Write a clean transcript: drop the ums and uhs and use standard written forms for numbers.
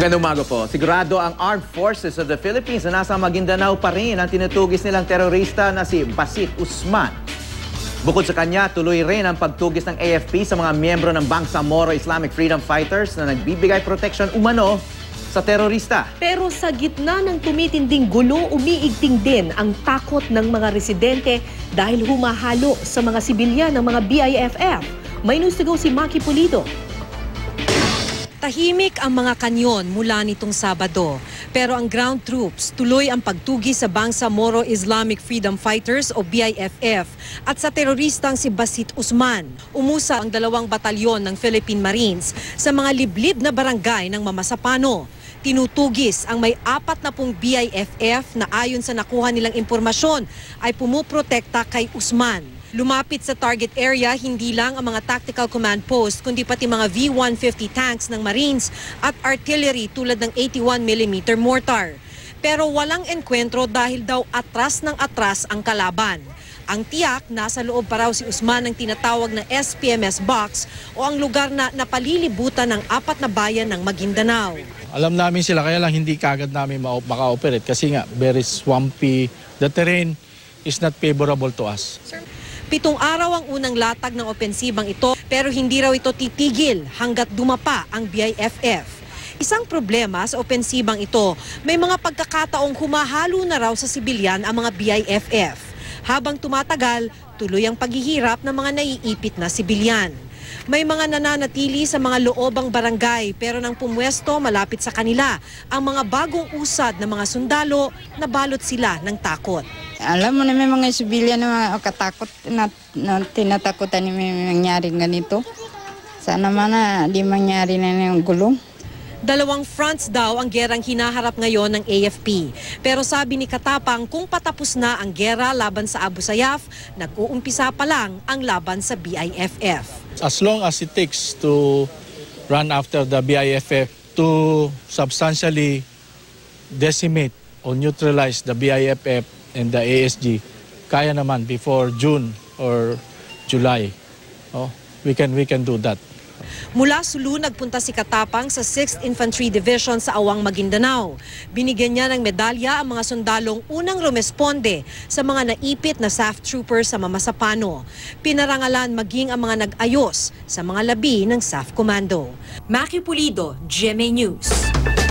Magandang umaga po. Sigurado ang Armed Forces of the Philippines na nasa Maguindanao pa rin ang tinutugis nilang terorista na si Basit Usman. Bukod sa kanya, tuloy rin ang pagtugis ng AFP sa mga miyembro ng Bangsamoro Islamic Freedom Fighters na nagbibigay protection umano sa terorista. Pero sa gitna ng tumitinding gulo, umiigting din ang takot ng mga residente dahil humahalo sa mga sibilyan ng mga BIFF. May news to go si Maki Pulido. Tahimik ang mga kanyon mula nitong Sabado. Pero ang ground troops tuloy ang pagtugis sa Bangsamoro Islamic Freedom Fighters o BIFF at sa teroristang si Basit Usman. Umusa ang 2 batalyon ng Philippine Marines sa mga liblib na barangay ng Mamasapano. Tinutugis ang may 40 BIFF na ayon sa nakuha nilang impormasyon ay pumuprotekta kay Usman. Lumapit sa target area hindi lang ang mga tactical command post kundi pati mga V-150 tanks ng Marines at artillery tulad ng 81mm mortar. Pero walang enkwentro dahil daw atras ng atras ang kalaban. Ang tiyak, nasa loob pa raw si Usman ng tinatawag na SPMS box o ang lugar na napalilibutan ng 4 na bayan ng Maguindanao. Alam namin sila kaya lang hindi kagad namin maka-operate kasi nga very swampy. The terrain is not favorable to us. 7 araw ang unang latag ng opensibang ito pero hindi raw ito titigil hanggat dumapa ang BIFF. Isang problema sa opensibang ito, may mga pagkakataong humahalo na raw sa sibilyan ang mga BIFF. Habang tumatagal, tuloy ang paghihirap ng mga naiipit na sibilyan. May mga nananatili sa mga loobang barangay pero nang pumwesto malapit sa kanila ang mga bagong usad na mga sundalo, nabalot sila ng takot. Alam mo na may mga sibilyan na katakot na tinatakutan na may nangyari ganito. Sana man na di mangyari na yung gulong. 2 fronts daw ang gerang hinaharap ngayon ng AFP. Pero sabi ni Katapang kung patapos na ang gera laban sa Abu Sayyaf, nag-uumpisa pa lang ang laban sa BIFF. As long as it takes to run after the BIFF to substantially decimate or neutralize the BIFF and the ASG, kaya naman before June or July. Oh, we can do that. Mula Sulu, nagpunta si Katapang sa 6th Infantry Division sa Awang, Maguindanao. Binigyan niya ng medalya ang mga sundalong unang rumesponde sa mga naipit na SAF troopers sa Mamasapano. Pinarangalan maging ang mga nag-ayos sa mga labi ng SAF Commando. Maki Pulido, GMA News.